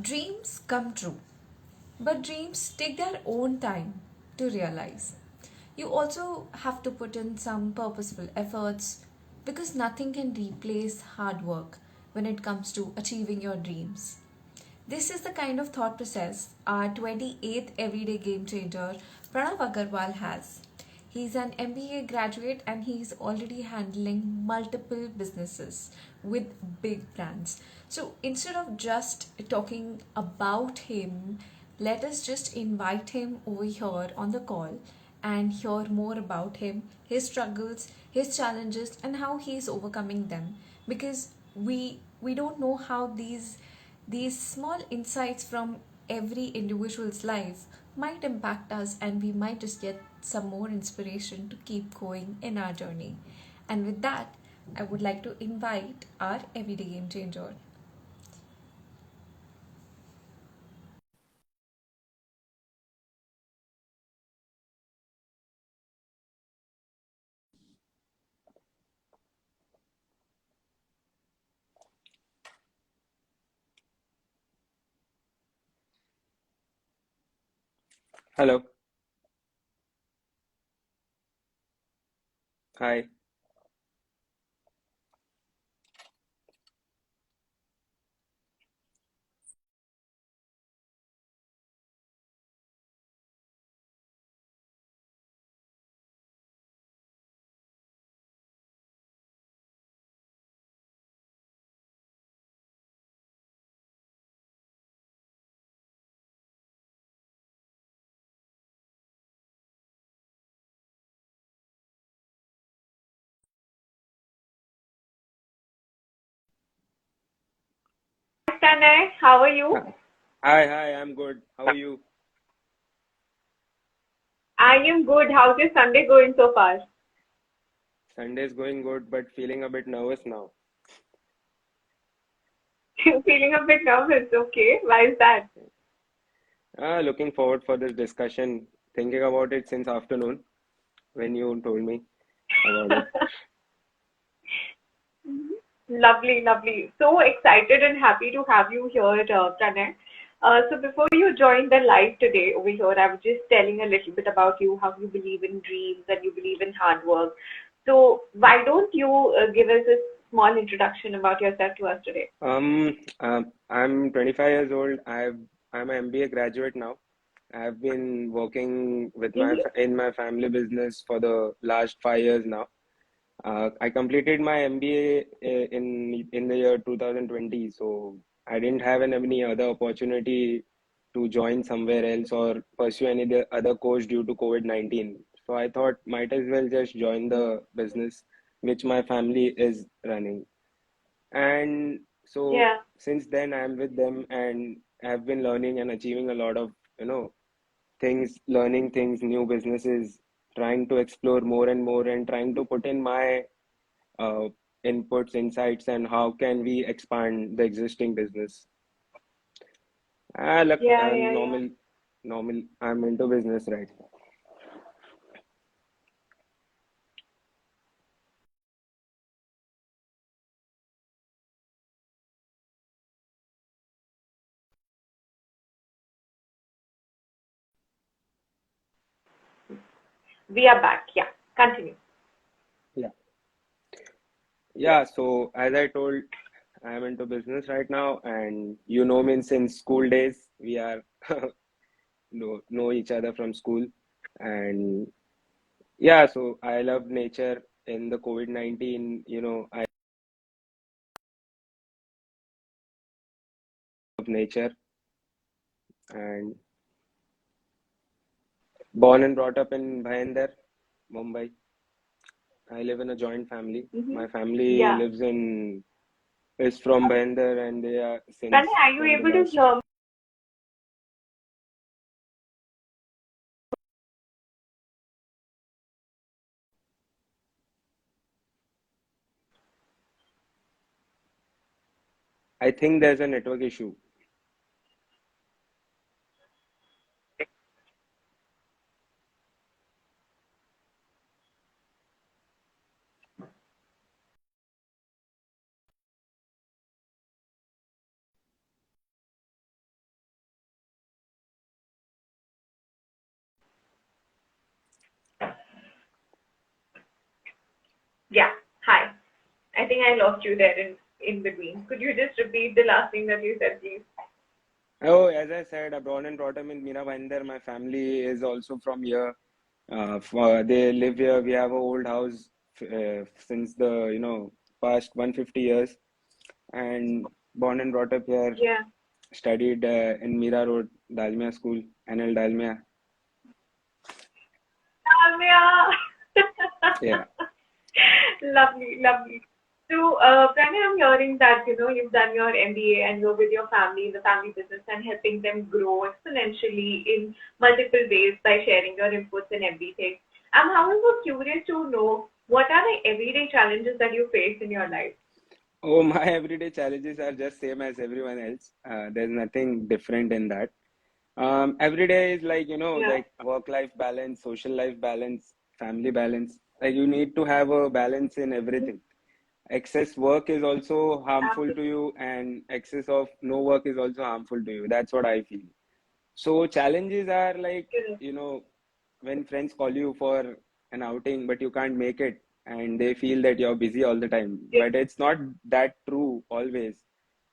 Dreams come true, but dreams take their own time to realize. You also have to put in some purposeful efforts because nothing can replace hard work when it comes to achieving your dreams. This is the kind of thought process our 28th everyday game changer Pranav Agarwal has. He's an MBA graduate and he's already handling multiple businesses with big brands. So instead of just talking about him, let us just invite him over here on the call and hear more about him, his struggles, his challenges, and how he's overcoming them. Because we don't know how these small insights from every individual's life might impact us, and we might just get some more inspiration to keep going in our journey. And with that, I would like to invite our everyday game changer. Hello. Hi. Tanay, how are you? Hi, I'm good. How are you? I am good. How's your Sunday going so far? Sunday's going good, but feeling a bit nervous now. Feeling a bit nervous. Okay, why is that? Looking forward for this discussion. Thinking about it since afternoon when you told me about it. Lovely, lovely. So excited and happy to have you here, Pranay. So before you joined the live today over here, I was just telling a little bit about you, how you believe in dreams and you believe in hard work. So why don't you give us a small introduction about yourself to us today? I'm 25 years old. I'm an MBA graduate now. I've been working with Mm-hmm. in my family business for the last 5 years now. I completed my MBA in the year 2020, so I didn't have any other opportunity to join somewhere else or pursue other course due to COVID-19. So I thought might as well just join the business which my family is running. And so Yeah. since then I'm with them and I've been learning and achieving a lot of, things, learning things, new businesses, trying to explore more and more and trying to put in my uh, inputs, insights, and how can we expand the existing business. Look, Yeah, yeah, yeah. normal. I'm into business, right? We are back. Yeah. Continue. Yeah. Yeah. So as I told, I'm into business right now, and you know me since school days. We are know each other from school, and yeah. So I love nature. In the COVID-19, I love nature and born and brought up in Bhayandar, Mumbai. I live in a joint family. Mm-hmm. My family Yeah. lives in is from Bhayandar and they are Pranay, since are you from the able to last. hear me? I think there's a network issue. Yeah. Hi. I think I lost you there in between. Could you just repeat the last thing that you said, please? Oh, as I said, I'm born and brought up in Mira Bhayandar. My family is also from here. They live here. We have a old house since the past 150 years, and born and brought up here. Yeah. Studied in Mira Road, Dalmia School, NL Dalmia. Amya. Yeah. Lovely, lovely. So, Pranay, I'm hearing that you've done your MBA and you're with your family in the family business and helping them grow exponentially in multiple ways by sharing your inputs and everything. I'm however curious to know what are the everyday challenges that you face in your life. Oh, my everyday challenges are just same as everyone else. There's nothing different in that. Every day is like, Yeah, like work-life balance, social life balance, family balance. Like you need to have a balance in everything. Excess work is also harmful to absolutely. you, and excess of no work is also harmful to you. That's what I feel. So challenges are like, Correct. when friends call you for an outing, but you can't make it, and they feel that you're busy all the time. Yeah, But it's not that true always,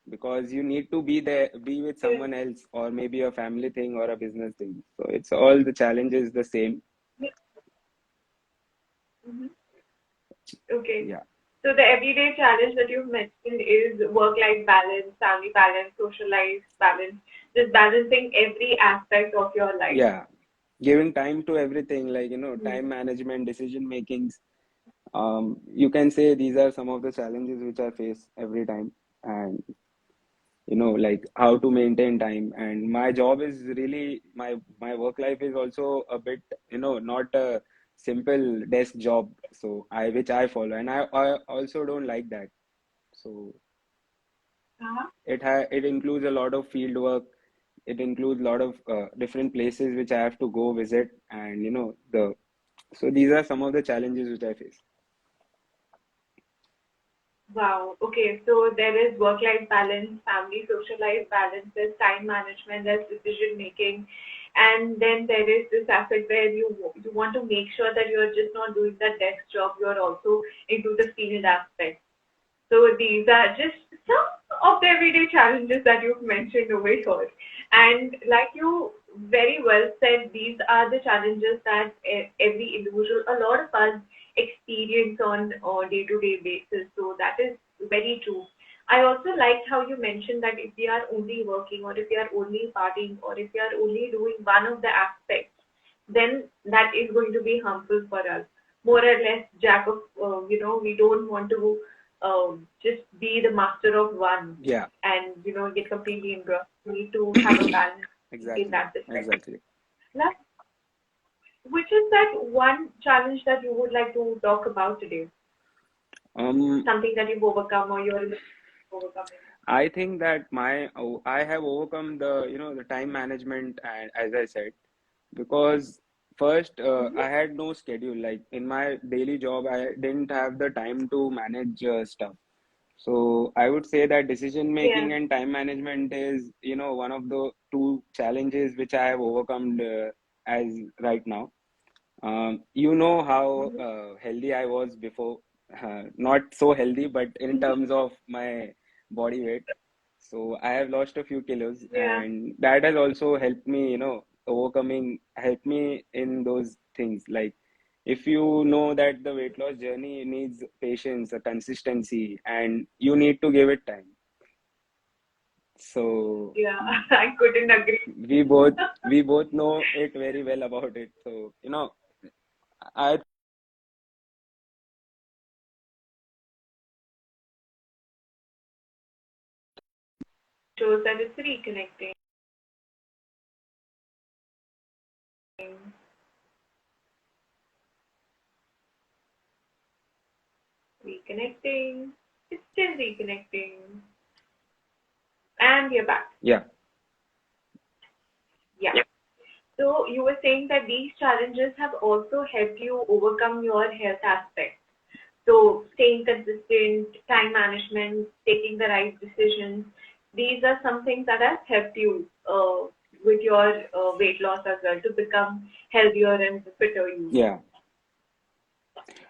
because you need to be there, be with yeah. someone else, or maybe a family thing or a business thing. So it's all the challenges the same. Yeah. Mhm. Okay. Yeah. So the everyday challenge that you've mentioned is work-life balance, family balance, social life balance, just balancing every aspect of your life. Yeah. Giving time to everything, like, Hmm. time management, decision makings. You can say these are some of the challenges which I face every time. And like how to maintain time. And my job is really my work life is also a bit, not a simple desk job. So which I follow, and I also don't like that. So Uh-huh. it includes a lot of field work. It includes a lot of different places which I have to go visit, and so these are some of the challenges which I face. Wow. Okay. So there is work-life balance, family, social life balance, there's time management, there's decision making, and then there is this aspect where you want to make sure that you're just not doing that desk job, you're also into the field aspect. So these are just some of the everyday challenges that you've mentioned over here. And like you very well said, these are the challenges that every individual, a lot of us experience on a day-to-day basis. So that is very true. I also liked how you mentioned that if we are only working or if we are only partying or if we are only doing one of the aspects, then that is going to be harmful for us. More or less, jack of, we don't want to just be the master of one Yeah. and get completely engrossed. We need to have a balance in Exactly. that respect. Exactly. Now, which is that one challenge that you would like to talk about today? um Something that you've overcome or you're in the process of overcoming. I think that I have overcome the time management, and as I said, because first Mm-hmm. I had no schedule. Like in my daily job, I didn't have the time to manage stuff. So I would say that decision Yeah. making and time management is, one of the two challenges which I have overcome as right now. You know how Mm-hmm. healthy I was before. Not so healthy, but in Mm-hmm. terms of my body weight. So I have lost a few kilos, Yeah. and that has also helped me, helped me in those things. Like if you know that the weight loss journey needs patience, a consistency, and you need to give it time. So Yeah. I couldn't agree. we both we both know it very well about it. So I Shows that it's reconnecting. Reconnecting. It's still reconnecting. And we're back. yeah. Yeah. So you were saying that these challenges have also helped you overcome your health aspect. So staying consistent, time management, taking the right decisions, these are some things that have helped you with your weight loss as well to become healthier and fitter you. Yeah.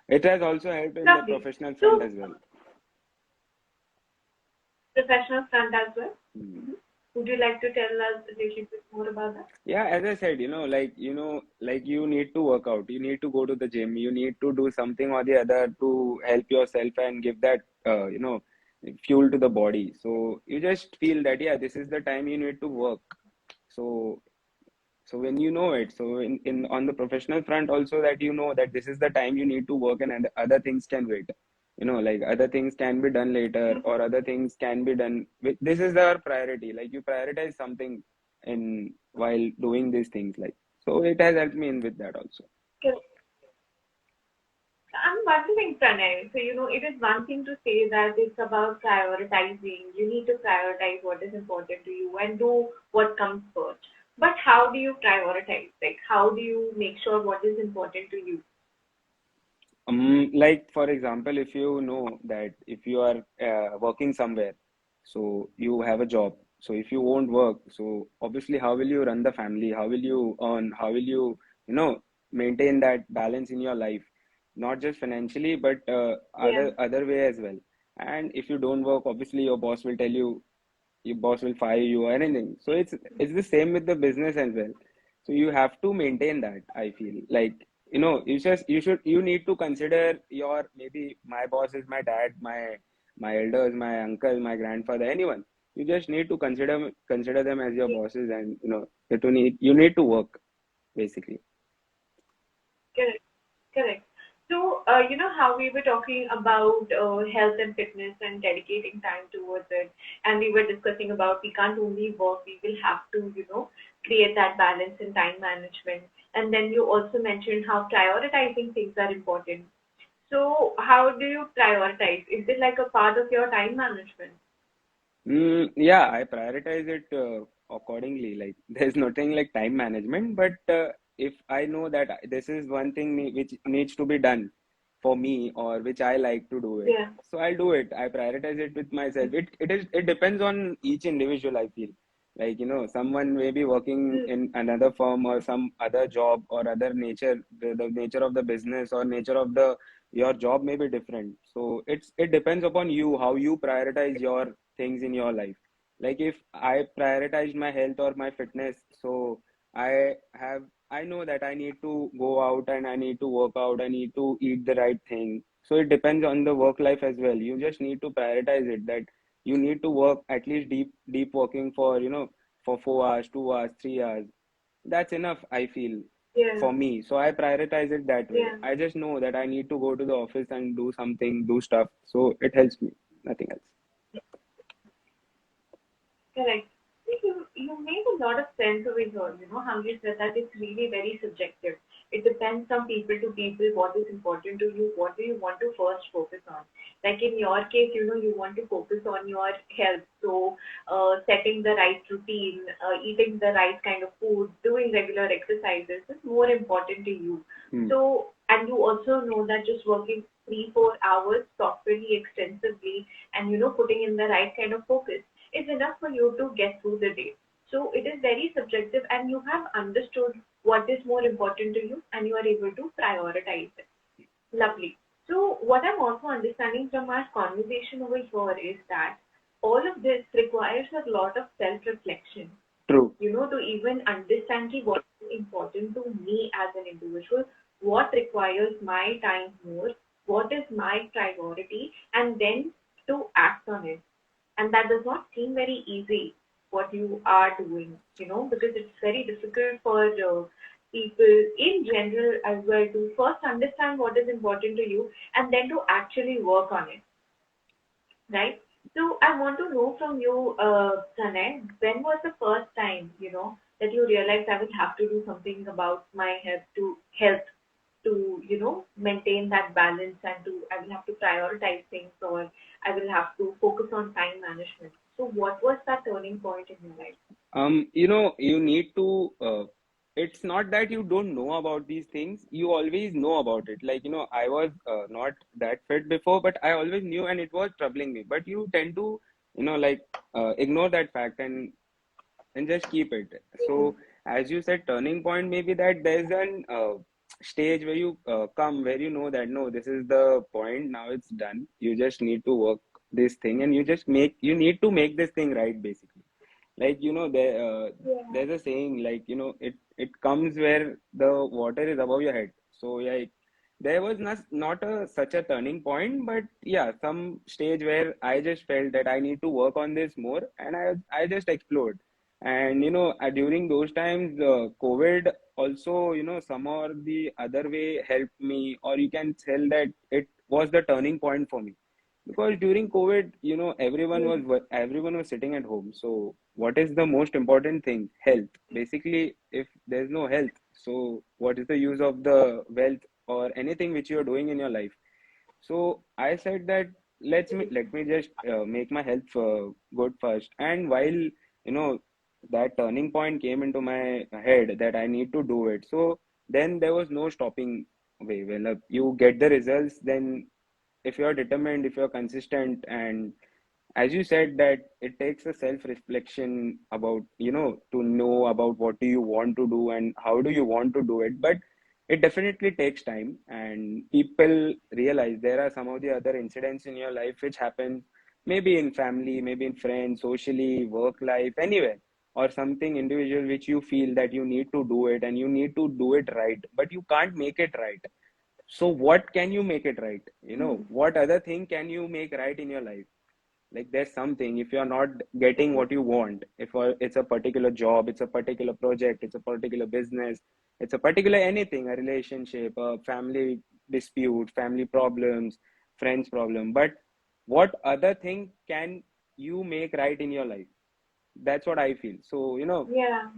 It has also helped in the Lovely. professional front So as well. professional front as well. Hmm. Mhm. Would you like to tell us a little bit more about that? Yeah, as I said, like you need to work out, you need to go to the gym, you need to do something or the other to help yourself and give that, fuel to the body. So you just feel that, yeah, this is the time you need to work. So, so when you know it, so in on the professional front also, that you know that this is the time you need to work, and other things can wait. Like other things can be done later, Mhm. or other things can be done with, this is our priority. Like you prioritize something in while doing these things. Like, so it has helped me in with that also. Correct. I'm wondering, Pranay, so it is one thing to say that it's about prioritizing. You need to prioritize what is important to you and do what comes first. But how do you prioritize? Like, how do you make sure what is important to you? Like for example, if you know that if you are working somewhere, so you have a job. So if you won't work, so obviously how will you run the family? How will you earn? How will maintain that balance in your life? Not just financially, but Yeah, other way as well. And if you don't work, obviously your boss will tell you, your boss will fire you or anything. So it's the same with the business as well. So you have to maintain that, I feel. Like, you need to consider your, maybe my boss is my dad, my elders, my uncle, my grandfather, anyone. You just need to consider them as your yeah, bosses, and you need to work, basically. correct, correct. So, how we were talking about health and fitness and dedicating time towards it, and we were discussing about we can't only work, we will have to, create that balance in time management. And then you also mentioned how prioritizing things are important. So, how do you prioritize? Is it like a part of your time management? Yeah, I prioritize it accordingly. Like, there's nothing like time management, but if I know that this is one thing which needs to be done for me, or which I like to do it, Yeah, so I'll do it. I prioritize it with myself. It depends on each individual, I feel. Like, someone may be working mm, in another firm or some other job or other nature, the nature of the business or nature of the your job may be different. So it depends upon you how you prioritize your things in your life. Like if I prioritize my health or my fitness, so I know that I need to go out and I need to work out, I need to eat the right thing. So it depends on the work life as well. You just need to prioritize it, that you need to work at least deep working for, for 4 hours, 2 hours, 3 hours. That's enough, I feel, yeah, for me. So I prioritize it that way. yeah. I just know that I need to go to the office and do something, do stuff. So it helps me, nothing else. Correct. You made a lot of sense over here. How you said that it's really very subjective. It depends from people to people what is important to you, what do you want to first focus on. Like in your case, you want to focus on your health. So, setting the right routine, eating the right kind of food, doing regular exercises is more important to you. Hmm. So, and you also know that just working 3-4 hours properly, extensively, and putting in the right kind of focus is enough for you to get through the day. So it is very subjective, and you have understood what is more important to you, and you are able to prioritize it. Lovely. So what I'm also understanding from our conversation over here is that all of this requires a lot of self-reflection, True. to even understand what is important to me as an individual, what requires my time more, what is my priority, and then to act on it. And that does not seem very easy what you are doing, because it's very difficult for people in general as well to first understand what is important to you and then to actually work on it, right? So I want to know from you, Pranay, when was the first time, that you realized I will have to do something about my health to, maintain that balance and I will have to prioritize things or I will have to focus on time management. So what was that turning point in your life? You need to, it's not that you don't know about these things, you always know about it. Like, I was not that fit before, but I always knew and it was troubling me. But you tend to, like, ignore that fact and just keep it. Yeah, So, as you said, turning point maybe that there's an stage where you come, where you know that no, this is the point, now it's done. You just need to work this thing, and you need to make this thing right, basically. Like, Yeah. there's a saying, like, it comes where the water is above your head. So yeah, there was not such a turning point, but yeah, some stage where I just felt that I need to work on this more, and I just explored. And during those times, COVID also, some or the other way helped me, or you can tell that it was the turning point for me. Because during COVID, Yeah. everyone was sitting at home. So what is the most important thing? Health. Basically, if there's no health, so what is the use of the wealth or anything which you are doing in your life? So I said that let me just make my health good first. And while that turning point came into my head that I need to do it, so then there was no stopping way. Well, you get the results, then if you're determined, if you're consistent, and as you said that it takes a self reflection about to know about what do you want to do and how do you want to do it. But it definitely takes time, and people realize there are some of the other incidents in your life which happen, maybe in family, maybe in friends, socially, work life, anywhere, or something individual which you feel that you need to do it and you need to do it right, but you can't make it right. So what can you make it right? Hmm. What other thing can you make right in your life? Like, there's something, if you're not getting what you want, if it's a particular job, it's a particular project, it's a particular business, it's a particular anything, a relationship, a family dispute, family problems, friends problem, but what other thing can you make right in your life? That's what I feel. So Yeah.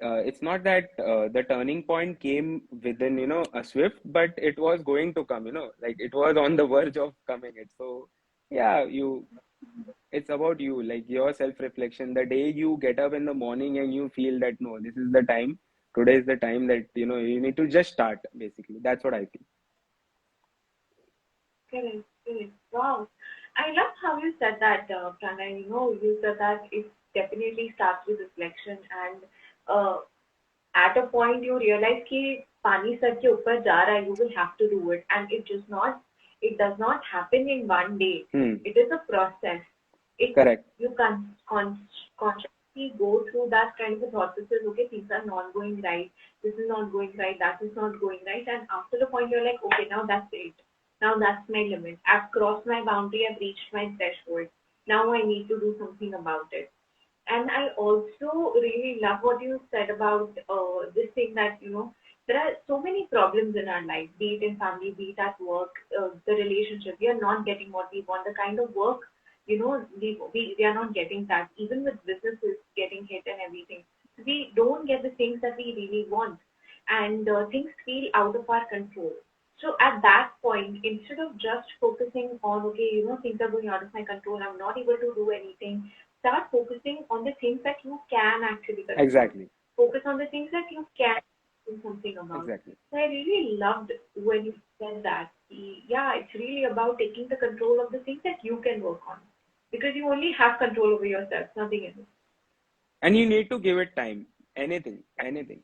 it's not that the turning point came within a swift, but it was going to come, like it was on the verge of coming it. So yeah, it's about you, like your self reflection. The day you get up in the morning and you feel that no, this is the time, today is the time that you need to just start, basically. That's what I feel. Correct. Correct. Wow. I love how you said that, Pranay. You said that it definitely starts with reflection, and uh, at a point you realize कि पानी sir के ऊपर जा रहा है, you will have to do it, and it does not happen in one day. Hmm. It is a process. It Correct. You consciously go through that kind of a process. Okay, things are not going right. This is not going right. That is not going right. And after the point, you're like, okay, now that's it. Now that's my limit. I've crossed my boundary. I've reached my threshold. Now I need to do something about it. And I also really love what you said about this thing that, there are so many problems in our life, be it in family, be it at work, the relationship. We are not getting what we want, the kind of work, we are not getting that. Even with businesses getting hit and everything, we don't get the things that we really want, and things feel out of our control. So at that point, instead of just focusing on, okay, things are going out of my control, I'm not able to do anything, start focusing on the things that you can actually control. Exactly. Focus on the things that you can do something about. Exactly. So I really loved when you said that. Yeah, it's really about taking the control of the things that you can work on. Because you only have control over yourself, nothing else. And you need to give it time. Anything.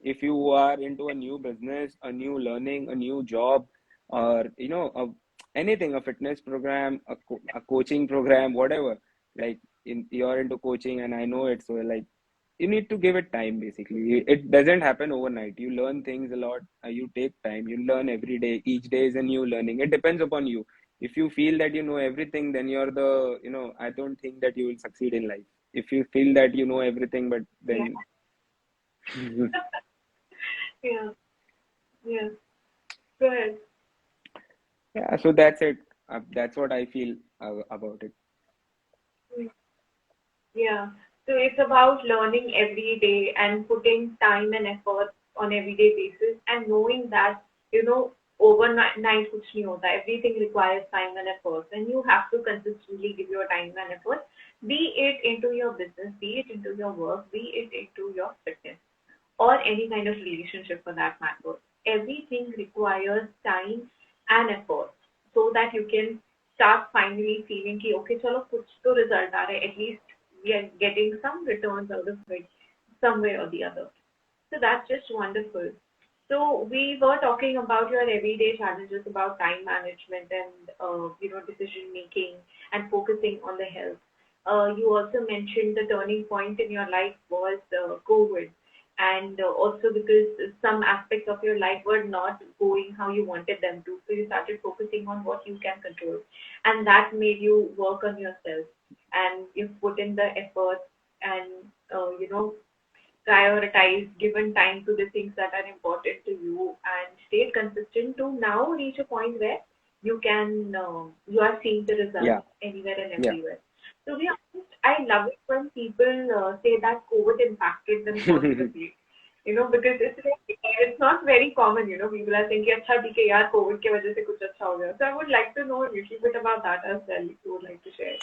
If you are into a new business, a new learning, a new job, or anything, a fitness program, a coaching program, whatever. Like, you're into coaching, and I know it. So like, you need to give it time. Basically, it doesn't happen overnight. You learn things a lot. You take time. You learn every day. Each day is a new learning. It depends upon you. If you feel that you know everything, then you're the I don't think that you will succeed in life. If you feel that you know everything, but Yeah. then Yeah. Yeah. Go ahead. yeah, so that's it. That's what I feel about it. Yeah. So it's about learning every day and putting time and effort on everyday basis, and knowing that, overnight कुछ नहीं होता. Everything requires time and effort, and you have to consistently give your time and effort, be it into your business, be it into your work, be it into your fitness, or any kind of relationship for that matter. Everything requires time and effort, so that you can start finally feeling कि okay चलो कुछ तो result आ रहा है, at least we are getting some returns out of it some way or the other. So that's just wonderful. So we were talking about your everyday challenges about time management and decision making and focusing on the health. You also mentioned the turning point in your life was COVID, and also because some aspects of your life were not going how you wanted them to, so you started focusing on what you can control, and that made you work on yourself, and you put in the effort and prioritize, given time to the things that are important to you, and stayed consistent to now reach a point where you are seeing the Yeah, results anywhere and yeah. everywhere. To be honest, I love it when people say that COVID impacted them positively. Because it's not very common. People are saying, "अच्छा ठीक है यार, COVID के वजह से कुछ अच्छा हो गया." So I would like to know a little bit about that as well. If you would like to share.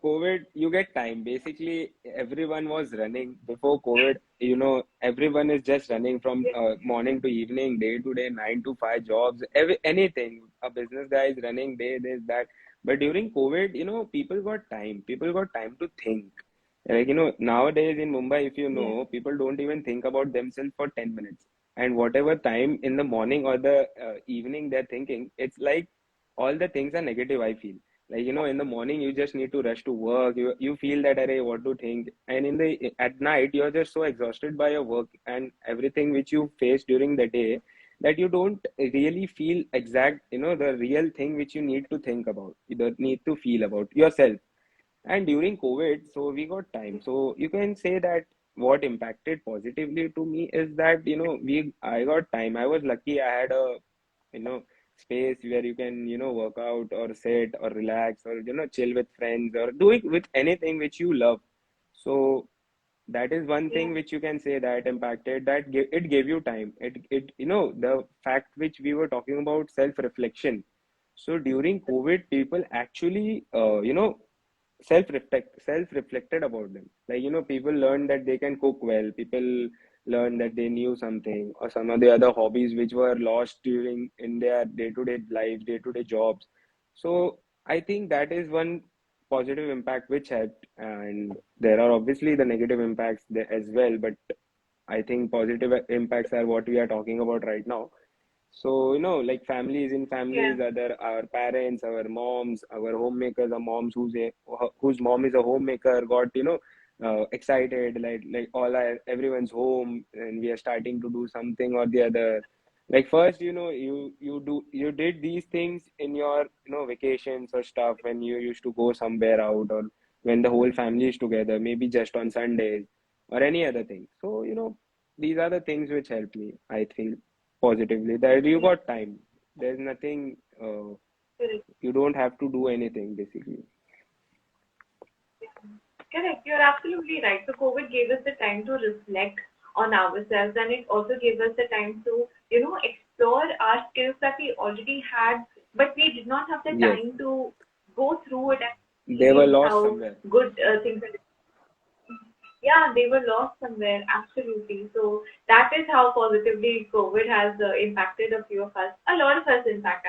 COVID, you get time. Basically, everyone was running before COVID. Everyone is just running from Yeah, morning to evening, day to day, 9 to 5 jobs, anything. A business guy is running day, this, that. But during COVID, people got time. People got time to think. Like, nowadays in Mumbai, if you yeah, know, people don't even think about themselves for 10 minutes. And whatever time in the morning or the evening they're thinking, it's like all the things are negative, I feel. Like, in the morning you just need to rush to work. You feel that, array, what to think. And at night you're just so exhausted by your work and everything which you face during the day, that you don't really feel exact, the real thing which you need to think about. You don't need to feel about yourself. And during COVID, so we got time. So you can say that what impacted positively to me is that, I got time. I was lucky I had a, you know, space where you can, work out or sit or relax or, chill with friends or do it with anything which you love. So that is one yeah, thing which you can say that impacted, that it gave you time. The fact which we were talking about, self-reflection. So during COVID, people actually, self reflected about them, like, people learned that they can cook well. People learned that they knew something or some of the other hobbies which were lost during in their day-to-day life, day-to-day jobs. So I think that is one positive impact which helped, and there are obviously the negative impacts there as well, but I think positive impacts are what we are talking about right now. So, like families in yeah, families, other our parents, our moms, our homemakers, our moms whose mom is a homemaker got, excited, like everyone's home and we are starting to do something or the other. Like first, you did these things in your, vacations or stuff when you used to go somewhere out, or when the whole family is together, maybe just on Sundays or any other thing. So, these are the things which help me, I feel positively, that you yeah. got time. There's nothing, Correct. you don't have to do anything basically. Correct. You're absolutely right. So COVID gave us the time to reflect on ourselves, and it also gave us the time to, explore our skills that we already had, but we did not have the Yes, time to go through it and they were experience lost how somewhere. good things are. Yeah, they were lost somewhere. Absolutely. So that is how positively COVID has impacted a few of us, a lot of us, in fact,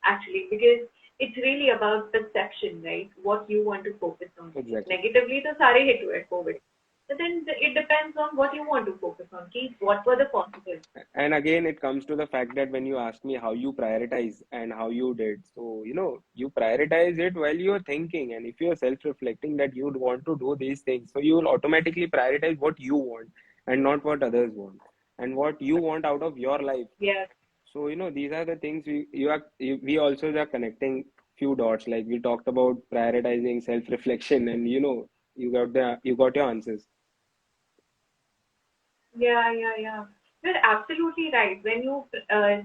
actually, because it's really about perception, right? What you want to focus on. Exactly. Negatively, तो सारे hit हुए COVID. But then it depends on what you want to focus on. Keep what were the positives. And again, it comes to the fact that when you ask me how you prioritize and how you did, so, you prioritize it while you're thinking. And if you're self-reflecting that you'd want to do these things, so you will automatically prioritize what you want and not what others want, and what you want out of your life. Yes. So, these are the things we also are connecting few dots. Like we talked about prioritizing, self-reflection, and, you got your answers. Yeah, yeah, yeah. You're absolutely right. When you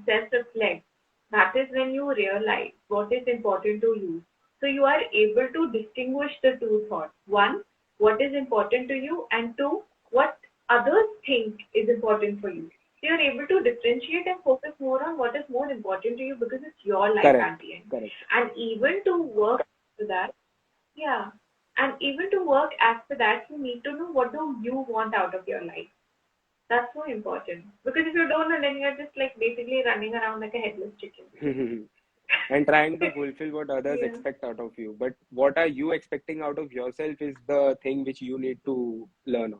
self-reflect, that is when you realize what is important to you. So you are able to distinguish the two thoughts. One, what is important to you, and two, what others think is important for you. So you're able to differentiate and focus more on what is more important to you because it's your life Correct, at the end. correct. And even to work to that, yeah. And even to work after that, you need to know what do you want out of your life. That's so important. Because if you don't know, then you're just like basically running around like a headless chicken. And trying to fulfill what others Yeah. expect out of you. But what are you expecting out of yourself is the thing which you need to learn on.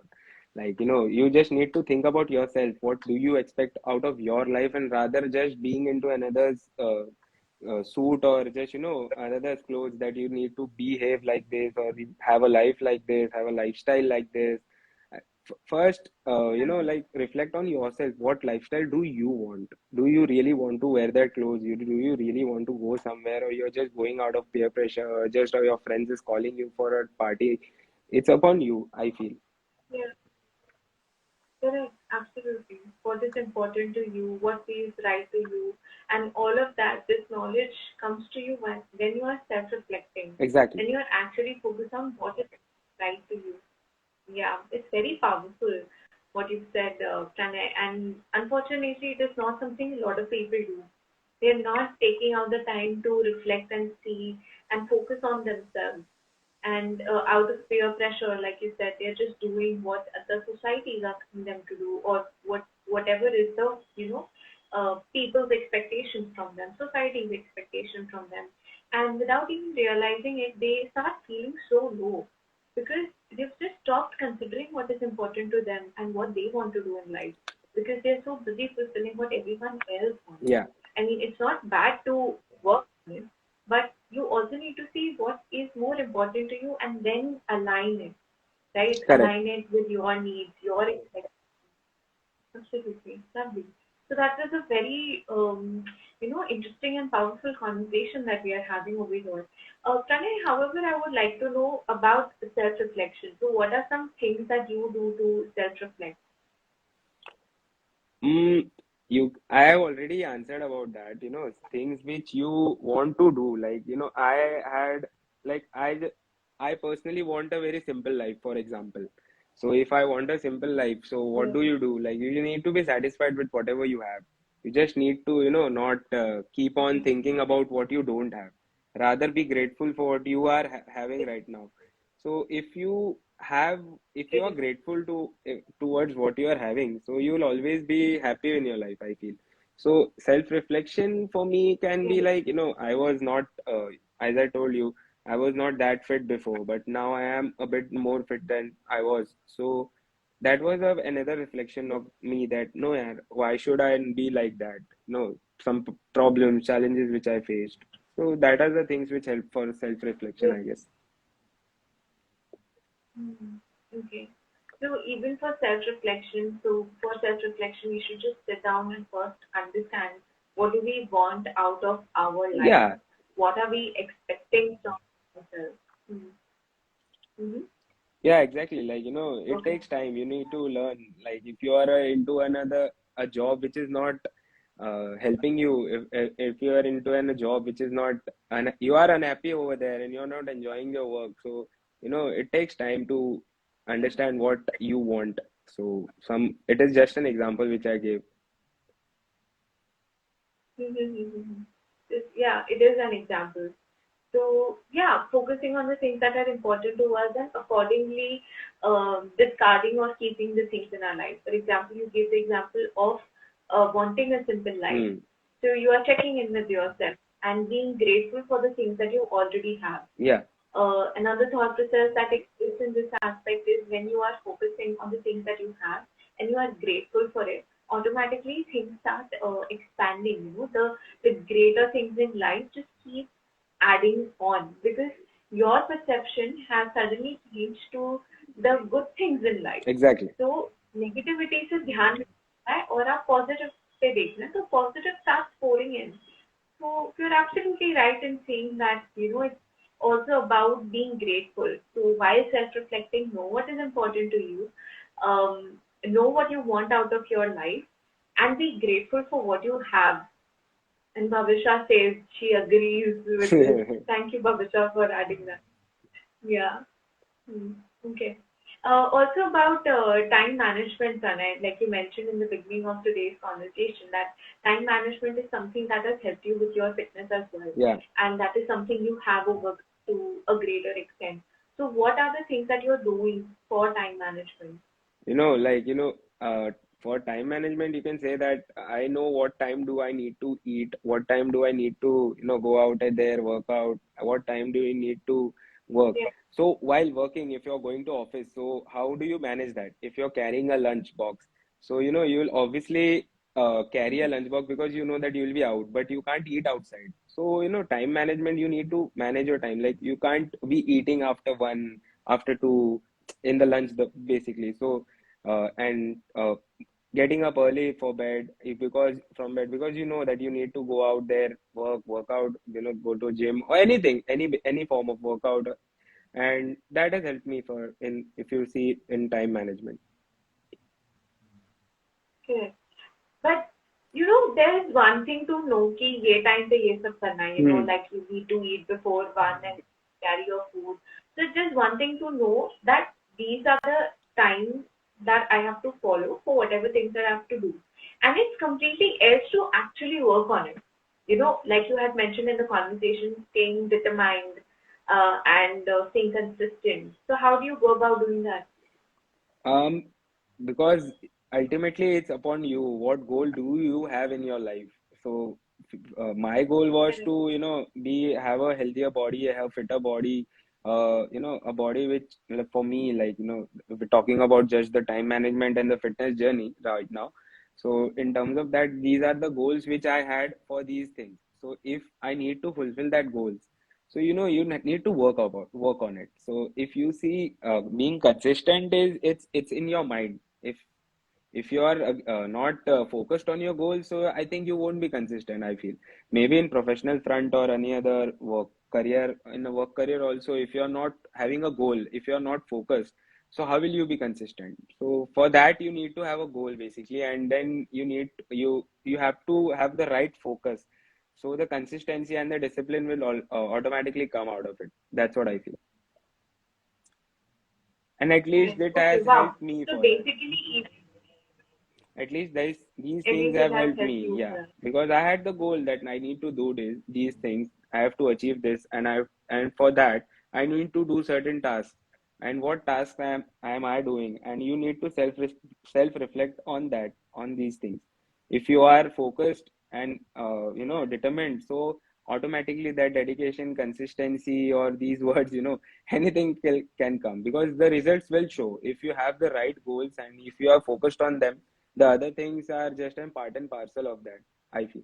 Like, you just need to think about yourself. What do you expect out of your life? And rather just being into another's suit, or just, another's clothes, that you need to behave like this, or you have a life like this, have a lifestyle like this. First, like, reflect on yourself. What lifestyle do you want? Do you really want to wear that clothes? Do you really want to go somewhere, or you're just going out of peer pressure, or just, or your friends is calling you for a party? It's upon you, I feel. Yeah, correct. Absolutely. What is important to you, what feels right to you, and all of that, this knowledge comes to you when you are self-reflecting, Exactly. when you are actually focused on what is right to you. Yeah, it's very powerful what you've said, Pranay. And unfortunately, it is not something a lot of people do. They're not taking out the time to reflect and see and focus on themselves. And out of peer pressure, like you said, they're just doing what the society is asking them to do, or whatever is the people's expectations from them, society's expectation from them, and without even realizing it, they start feeling so low because they've just stopped considering what is important to them and what they want to do in life because they're so busy fulfilling what everyone else wants. Yeah, I mean, it's not bad to work on it, but you also need to see what is more important to you and then align it, right? correct. Align it with your needs, your expectations. Absolutely. Lovely. So that was a very, interesting and powerful conversation that we are having over here. Pranay, however, I would like to know about self-reflection. So what are some things that you do to self-reflect? Mm, I have already answered about that, things which you want to do. Like, like, I personally want a very simple life, for example. So if I want a simple life, so what Yeah. do? Like, you need to be satisfied with whatever you have. You just need to, not keep on thinking about what you don't have. Rather be grateful for what you are having right now. So if you are grateful towards what you are having, so you will always be happy in your life, I feel. So self reflection for me can be like, I was not, as I told you, I was not that fit before, but now I am a bit more fit than I was. So that was another reflection of me, that no, yaar, why should I be like that? No, some problems, challenges which I faced. So that are the things which help for self reflection, Yeah. I guess. Mhm. Okay. So even for self-reflection, we should just sit down and first understand what do we want out of our life? Yeah. What are we expecting from ourselves? Mm-hmm. Mm-hmm. Yeah, exactly. Like, it Okay. takes time. You need to learn. Like, if you are into a job which is not helping you, if you are into a job which is not, you are unhappy over there and you're not enjoying your work. So, it takes time to understand what you want. So, it is just an example which I gave. Mm-hmm. Yeah, it is an example. So yeah, focusing on the things that are important to us and accordingly discarding or keeping the things in our life. For example, you give the example of wanting a simple life. Hmm. So you are checking in with yourself and being grateful for the things that you already have. Yeah, Another thought process that exists in this aspect is when you are focusing on the things that you have and you are grateful for it, automatically things start expanding. The greater things in life just keep adding on because your perception has suddenly changed to the good things in life. exactly. So negativity से ध्यान रखना है और आप positive पे देखना है तो positive starts pouring in. So you're absolutely right in saying that, it's also about being grateful. So while self-reflecting, know what is important to you, know what you want out of your life, and be grateful for what you have. And Bhavisha says she agrees with this. Thank you, Bhavisha, for adding that. Yeah. Hmm. Okay. Also about time management, Pranay, like you mentioned in the beginning of today's conversation, that time management is something that has helped you with your fitness as well, Yeah. and that is something you have over to a greater extent. So, what are the things that you're doing for time management? Like, for time management, you can say that I know what time do I need to eat, what time do I need to, go out there, work out, what time do we need to work. Yeah. So while working, if you're going to office, so how do you manage that? If you're carrying a lunch box, so you'll obviously carry a lunch box because you know that you'll be out, but you can't eat outside. So time management, you need to manage your time. Like you can't be eating after one, after two, in the lunch, basically. So and getting up early for bed, because from bed, because you know that you need to go out there, work out, go to gym or anything, any form of workout, and that has helped me for in if you see in time management. Okay. But there is one thing to know कि ये time पे ये सब करना है, Hmm. like you need to eat before one and carry your food. So just one thing to know that these are the times that I have to follow for whatever things that I have to do. And it's completely else to actually work on it. Like you had mentioned in the conversation, staying determined and staying consistent. So how do you go about doing that? Um, because ultimately it's upon you. What goal do you have in your life? So my goal was Correct. to, have a healthier body, have fitter body, a body which, like, for me, like, if we're talking about just the time management and the fitness journey right now. So in terms of that, these are the goals which I had for these things. So if I need to fulfill that goals, so you need to work on it. So if you see, being consistent is, it's in your mind. If you are not focused on your goals, so I think you won't be consistent, I feel. Maybe in professional front or any other work career, in a work career also, if you are not having a goal, if you are not focused, so how will you be consistent? So for that, you need to have a goal, basically, and then you have to have the right focus, so the consistency and the discipline will automatically come out of it. That's what I feel, and at least Correct. it Okay. has Wow. helped me So for that. basically, At least these at things least it have has helped helped me, you. yeah, because I had the goal that I need to do these things. I have to achieve this, and for that I need to do certain tasks. And what tasks am I doing? And you need to self reflect on that, on these things. If you are focused and determined, so automatically that dedication, consistency, or these words, anything can come, because the results will show if you have the right goals and if you are focused on them. The other things are just a part and parcel of that, I feel.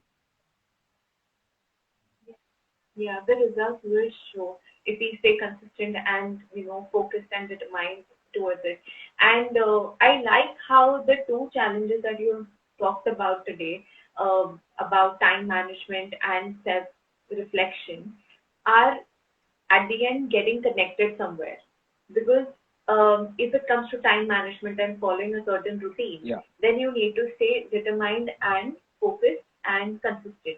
Yeah, the results will show if we stay consistent and focused and determined towards it. And I like how the two challenges that you talked about today, about time management and self reflection, are at the end getting connected somewhere. Because if it comes to time management and following a certain routine, Yeah, then you need to stay determined and focused and consistent.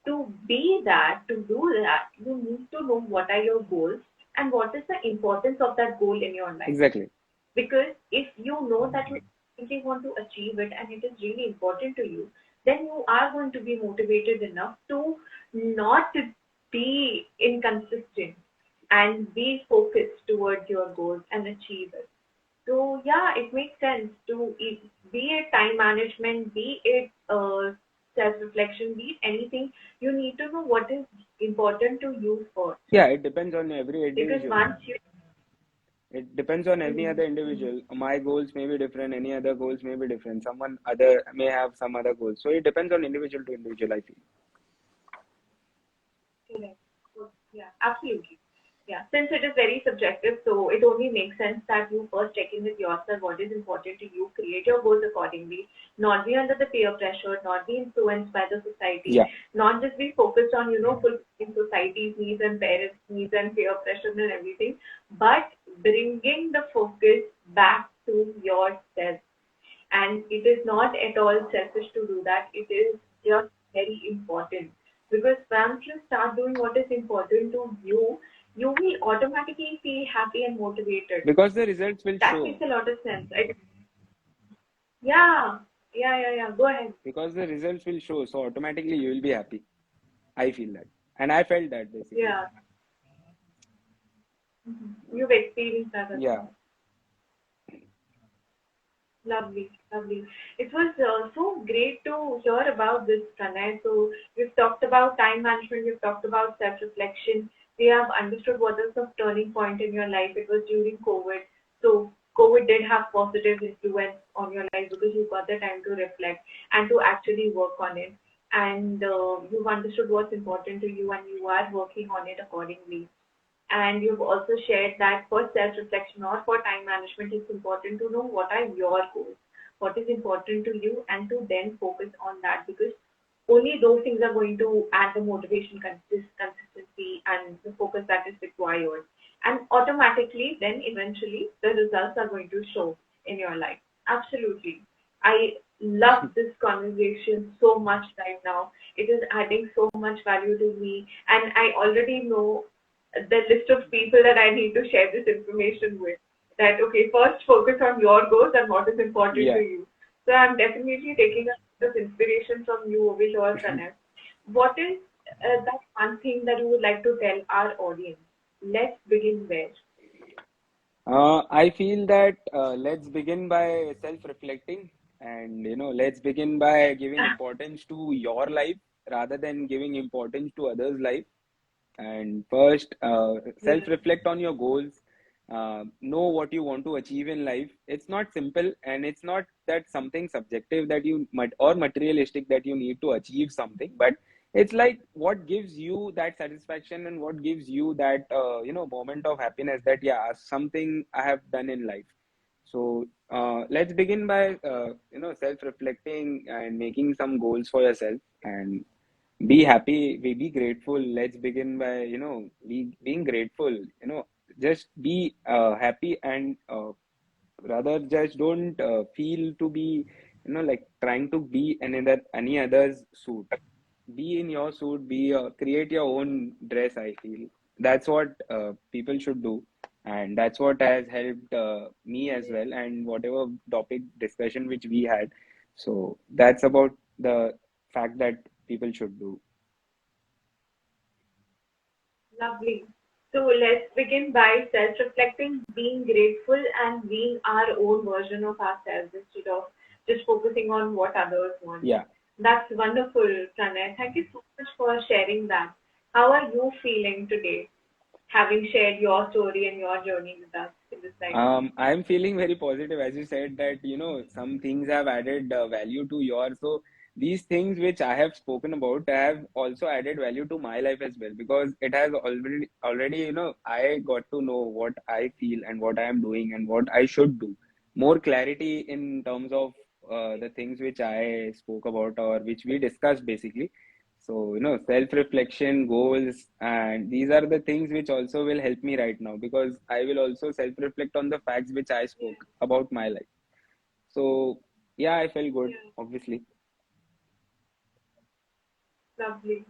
To do that, you need to know what are your goals and what is the importance of that goal in your life. exactly. Because if you know that you really want to achieve it and it is really important to you, then you are going to be motivated enough to not be inconsistent and be focused towards your goals and achieve it. So yeah, it makes sense to be it time management, be it self-reflection, be it anything. You need to know what is important to you first, Yeah, it depends on every because individual. once you It depends on any Mhm, other mhm. individual. My goals may be different, any other goals may be different. Someone other may have some other goals. So it depends on individual to individual, I feel. Correct. So, yeah, absolutely. Yeah, since it is very subjective, so it only makes sense that you first check in with yourself what is important to you, create your goals accordingly, not be under the peer pressure, not be influenced by the society, Yeah, not just be focused on, fulfilling society's needs and parents' needs and peer pressure and everything, but bringing the focus back to yourself. And it is not at all selfish to do that. It is just very important, because once you start doing what is important to you, you will automatically feel happy and motivated. because the results will That makes show. a lot of sense. Yeah, yeah. Go ahead. Because the results will show, so automatically you will be happy. I feel that, and I felt that basically. Yeah. You've experienced that as Yeah. well. Lovely, lovely. It was so great to hear about this, Pranay. So we've talked about time management, we've talked about self-reflection, you have understood what is the turning point in your life. It was during COVID. So COVID did have positive influence on your life because you got the time to reflect and to actually work on it. And you've understood what's important to you and you are working on it accordingly. And you've also shared that for self-reflection or for time management, it's important to know what are your goals, what is important to you, and to then focus on that because only those things are going to add the motivation, consistency, and the focus that is required. And automatically, then eventually, the results are going to show in your life. Absolutely. I love this conversation so much right now. It is adding so much value to me, and I already know the list of people that I need to share this information with. That okay, first focus on your goals and what is important to Yeah. you. So I'm definitely taking a bit of inspiration from you over here, Pranay. What is that one thing that you would like to tell our audience? Let's begin where? I feel that let's begin by self-reflecting, and let's begin by giving importance to your life rather than giving importance to others' life. And first, Yeah, self-reflect on your goals. Know what you want to achieve in life. It's not simple, and it's not that something subjective that or materialistic that you need to achieve something, but it's like what gives you that satisfaction and what gives you that moment of happiness that yeah, something I have done in life. So let's begin by self-reflecting and making some goals for yourself, and be happy, be grateful. Let's begin by being grateful. Just be happy, and rather just don't feel to be like trying to be any other's suit. Be in your suit, be create your own dress. I feel that's what people should do, and that's what has helped me as well, and whatever topic discussion which we had. So that's about the fact that people should do. lovely. So let's begin by self-reflecting, being grateful, and being our own version of ourselves instead of just focusing on what others want. Yeah. That's wonderful, Pranay. Thank you so much for sharing that. How are you feeling today, having shared your story and your journey with us in this life? I'm feeling very positive, as you said that some things have added value to yours. So these things which I have spoken about have also added value to my life as well, because it has already I got to know what I feel and what I am doing and what I should do. More clarity in terms of the things which I spoke about or which we discussed basically. So, self-reflection, goals, and these are the things which also will help me right now, because I will also self-reflect on the facts which I spoke about my life. So, yeah, I felt good, Yeah, obviously. lovely.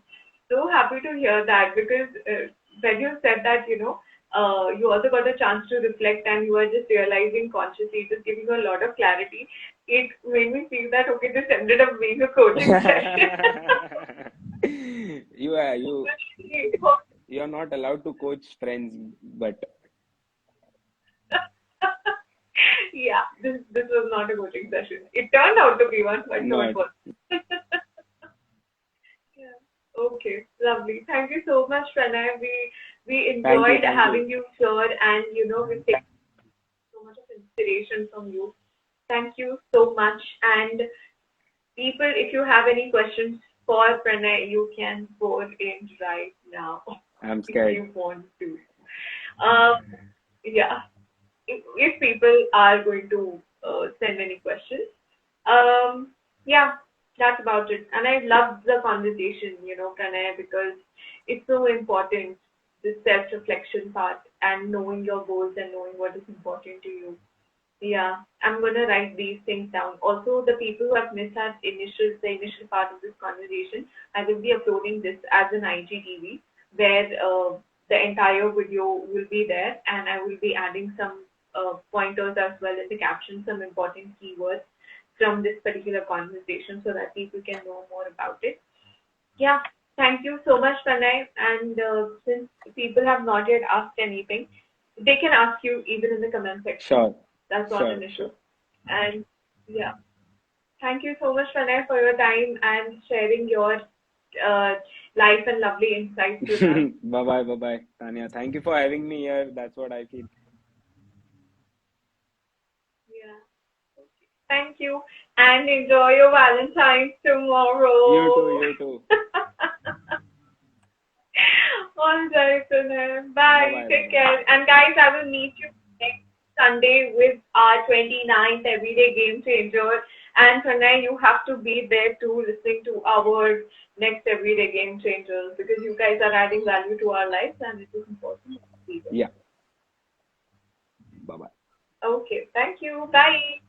So happy to hear that because when you said that, you also got a chance to reflect and you are just realizing consciously, just giving you a lot of clarity. It made me feel that, okay, this ended up being a coaching session. You you're not allowed to coach friends, but Yeah, this was not a coaching session. It turned out to be one, but no, it not. was. Yeah. Okay, lovely. Thank you so much, Pranay. We Thank you, enjoyed thank you. having you here, and we've taken so much of inspiration from you. Thank you so much. And people, if you have any questions for Pranay, you can pour in right now I'm if scared. you want to. Um, yeah, if people are going to send any questions. Um, yeah, that's about it. And I loved the conversation, Pranay, because it's so important, this self-reflection part and knowing your goals and knowing what is important to you. Yeah, I'm gonna write these things down. Also, the people who have missed the initial part of this conversation, I will be uploading this as an IGTV where the entire video will be there, and I will be adding some pointers as well in the caption, some important keywords from this particular conversation, so that people can know more about it. Yeah, thank you so much, Pranay. And since people have not yet asked anything, they can ask you even in the comment section. Sure, That's not sure, an issue. sure. And yeah, thank you so much, Pranay, for your time and sharing your life and lovely insights with us. Bye bye, bye bye, Tanya. Thank you for having me here. That's what I feel. Yeah. Thank you. And enjoy your Valentine's You too, tomorrow. you too. All right, then. Bye Bye. bye, bye Take bye. care. And guys, I will meet you next Sunday with our 29th Everyday Game Changer. And Pranay, you have to be there too, listening to our next Everyday Game Changers because you guys are adding value to our lives and it is important to be there. Yeah. Bye bye. Okay. Thank you. Bye.